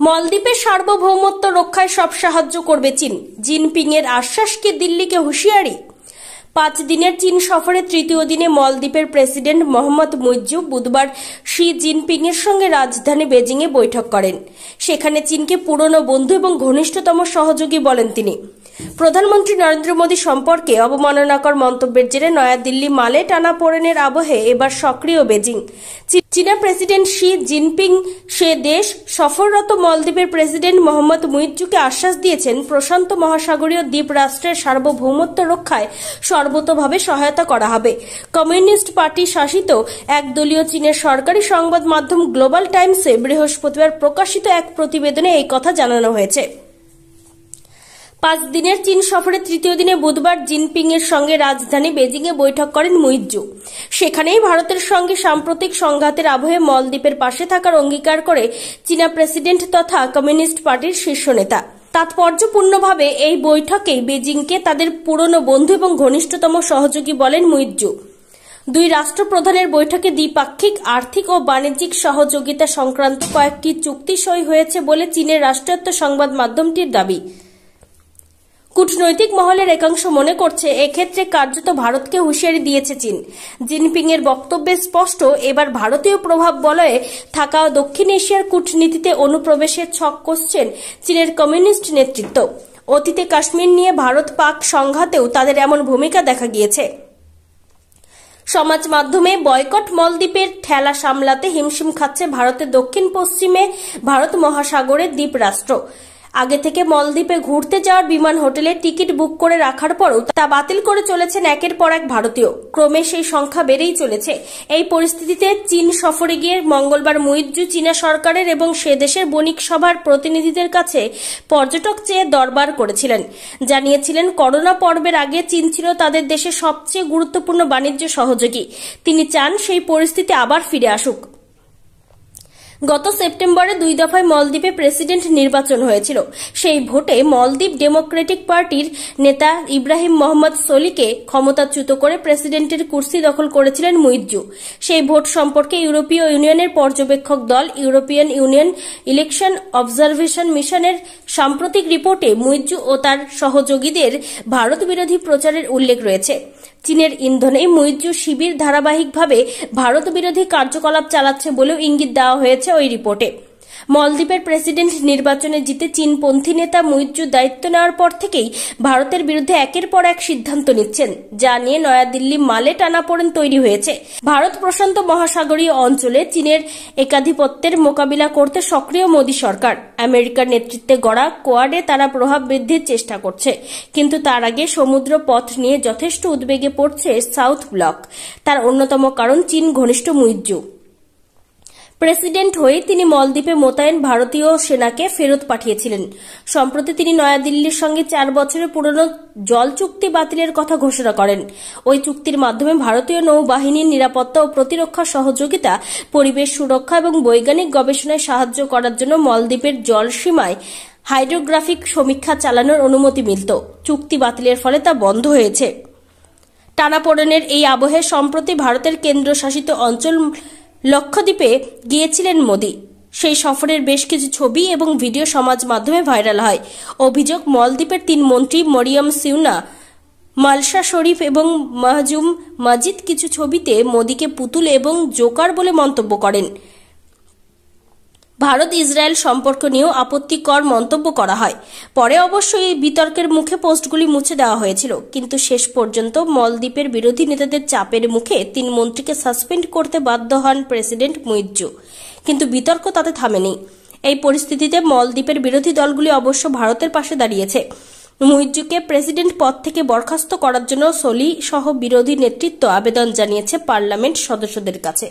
মলদ্বীপের সার্বভৌমত্ব রক্ষায় সব সাহায্য করবে চীন। জিনপিং এর আশ্বাস কি দিল্লিকে হুঁশিয়ারি? 5 দিনের চীন সফরে তৃতীয় দিনে মলদ্বীপের প্রেসিডেন্ট মোহাম্মদ মুইজ্জু বুধবার শি জিনপিং এর সঙ্গে রাজধানী বেজিং এ বৈঠক করেন। সেখানে চীনকে পুরনো বন্ধু এবং ঘনিষ্ঠতম সহযোগী বলেন তিনি। প্রধানমন্ত্রী নরেন্দ্র মোদী সম্পর্কে অবমাননাকর মন্তব্যের জেরে নয়াদিল্লি মালে টানাপোড়েনের আবহে এবার সক্রিয় বেজিং। চীনা প্রেসিডেন্ট শি জিনপিং সে দেশ সফররত মলদ্বীপের প্রেসিডেন্ট মোহাম্মদ মুইজ্জুকে আশ্বাস দিয়েছেন প্রশান্ত মহাসাগরীয় দ্বীপ রাষ্ট্রের সার্বভৌমত্ব রক্ষায় সর্বতোভাবে সহায়তা করা হবে। কমিউনিস্ট পার্টি শাসিত একদলীয় চীনের সরকারি সংবাদ মাধ্যম গ্লোবাল টাইমসে বৃহস্পতিবার প্রকাশিত এক প্রতিবেদনে এই কথা জানানো হয়েছে। 5 দিনের চীন সফরে তৃতীয় দিনে বুধবার জিনপিং এর সঙ্গে রাজধানী বেজিং এ বৈঠক করেন মুইজ্জু। সেখানেই ভারতের সঙ্গে সাম্প্রতিক সংঘাতের আবহে মলদ্বীপের পাশে থাকার অঙ্গীকার করে চীনা প্রেসিডেন্ট তথা কমিউনিস্ট পার্টির শীর্ষ নেতা। তাৎপর্যপূর্ণভাবে এই বৈঠকেই বেজিংকে তাদের পুরনো বন্ধু এবং ঘনিষ্ঠতম সহযোগী বলেন মুইজ্জু। দুই রাষ্ট্রপ্রধানের বৈঠকে দ্বিপাক্ষিক আর্থিক ও বাণিজ্যিক সহযোগিতা সংক্রান্ত কয়েকটি চুক্তি সই হয়েছে বলে চীনের রাষ্ট্রায়ত্ত সংবাদ মাধ্যমটির দাবি। কূটনৈতিক মহলের একাংশ মনে করছে এক্ষেত্রে কার্যত ভারতকে হুঁশিয়ারি দিয়েছে চীন। জিনপিং এর বক্তব্যে স্পষ্ট, এবার ভারতীয় প্রভাব বলয়ে থাকা দক্ষিণ এশিয়ার কূটনীতিতে অনুপ্রবেশের ছক কষছেন চীনের কমিউনিস্ট নেতৃত্ব। অতীতে কাশ্মীর নিয়ে ভারত পাক সংঘাতেও তাদের এমন ভূমিকা দেখা গিয়েছে। সমাজ মাধ্যমে বয়কট মলদ্বীপের ঠেলা সামলাতে হিমশিম খাচ্ছে ভারতের দক্ষিণ পশ্চিমে ভারত মহাসাগরের দ্বীপ রাষ্ট্র। আগে থেকে মলদ্বীপে ঘুরতে যাওয়ার বিমান হোটেলে টিকিট বুক করে রাখার পরও তা বাতিল করে চলেছেন একের পর এক ভারতীয়। ক্রমে সেই সংখ্যা বেড়েই চলেছে। এই পরিস্থিতিতে চীন সফরে গিয়ে মঙ্গলবার মুইজ্জু চীনা সরকারের এবং সে দেশের বণিক সভার প্রতিনিধিদের কাছে পর্যটক চেয়ে দরবার করেছিলেন। জানিয়েছিলেন করোনা পর্বের আগে চীন ছিল তাদের দেশের সবচেয়ে গুরুত্বপূর্ণ বাণিজ্য সহযোগী। তিনি চান সেই পরিস্থিতি আবার ফিরে আসুক। গত সেপ্টেম্বরে 2 দফায় মলদ্বীপে প্রেসিডেন্ট নির্বাচন হয়েছিল। সেই ভোটে মলদ্বীপ ডেমোক্রেটিক পার্টির নেতা ইব্রাহিম মোহাম্মদ সোলিকে ক্ষমতাচ্যুত করে প্রেসিডেন্টের কুর্সি দখল করেছিলেন মুইজ্জু। সেই ভোট সম্পর্কে ইউরোপীয় ইউনিয়নের পর্যবেক্ষক দল ইউরোপিয়ান ইউনিয়ন ইলেকশন অবজারভেশন মিশনের সাম্প্রতিক রিপোর্টে মুইজ্জু ও তার সহযোগীদের ভারত বিরোধী প্রচারের উল্লেখ রয়েছে। চীনের ইন্ধনে মুইজ্জু শিবির ধারাবাহিকভাবে ভারত বিরোধী কার্যকলাপ চালাচ্ছে বলেও ইঙ্গিত দেওয়া হয়েছে ওই রিপোর্টে। মলদ্বীপের প্রেসিডেন্ট নির্বাচনে জিতে চীনপন্থী নেতা মুইজ্জু দায়িত্ব নেওয়ার পর থেকেই ভারতের বিরুদ্ধে একের পর এক সিদ্ধান্ত নিচ্ছেন, যা নিয়ে নয়াদিল্লি মালে টানাপোড়েন তৈরি হয়েছে। ভারত প্রশান্ত মহাসাগরীয় অঞ্চলে চীনের একাধিপত্যের মোকাবিলা করতে সক্রিয় মোদী সরকার। আমেরিকার নেতৃত্বে গড়া কোয়াডে তারা প্রভাব বৃদ্ধির চেষ্টা করছে, কিন্তু তার আগে সমুদ্র পথ নিয়ে যথেষ্ট উদ্বেগে পড়ছে সাউথ ব্লক। তার অন্যতম কারণ চীন ঘনিষ্ঠ মুইজ্জু। প্রেসিডেন্ট হয়ে তিনি মলদ্বীপে মোতায়েন ভারতীয় সেনাকে ফেরত পাঠিয়েছিলেন। সম্প্রতি তিনি নয়াদিল্লির সঙ্গে 4 বছরের পুরনো জল চুক্তি বাতিলের কথা ঘোষণা করেন। ওই চুক্তির মাধ্যমে ভারতীয় নৌবাহিনীর নিরাপত্তা ও প্রতিরক্ষা সহযোগিতা, পরিবেশ সুরক্ষা এবং বৈজ্ঞানিক গবেষণায় সাহায্য করার জন্য মলদ্বীপের জলসীমায় হাইড্রোগ্রাফিক সমীক্ষা চালানোর অনুমতি মিলত। চুক্তি বাতিলের ফলে তা বন্ধ হয়েছে। টানাপোড়েনের এই আবহে সম্প্রতি ভারতের কেন্দ্রশাসিত অঞ্চল লক্ষদ্বীপে গিয়েছিলেন মোদী। সেই সফরের বেশ কিছু ছবি এবং ভিডিও সমাজ মাধ্যমে ভাইরাল হয়। অভিযোগ, মলদ্বীপের 3 মন্ত্রী মরিয়ম সিউনা, মালসা শরীফ এবং মাহজুম মাজিদ কিছু ছবিতে মোদীকে পুতুল এবং জোকার বলে মন্তব্য করেন। ভারত ইসরায়েল সম্পর্ক নিয়েও আপত্তিকর মন্তব্য করা হয়। পরে অবশ্য এই বিতর্কের মুখে পোস্টগুলি মুছে দেওয়া হয়েছিল, কিন্তু শেষ পর্যন্ত মলদ্বীপের বিরোধী নেতাদের চাপের মুখে 3 মন্ত্রীকে সাসপেন্ড করতে বাধ্য হন প্রেসিডেন্ট মুইজ্জু। কিন্তু বিতর্ক তাতে থামেনি। এই পরিস্থিতিতে মলদ্বীপের বিরোধী দলগুলি অবশ্য ভারতের পাশে দাঁড়িয়েছে। মুইজ্জুকে প্রেসিডেন্ট পদ থেকে বরখাস্ত করার জন্য সোলি সহ বিরোধী নেতৃত্ব আবেদন জানিয়েছে পার্লামেন্ট সদস্যদের কাছে।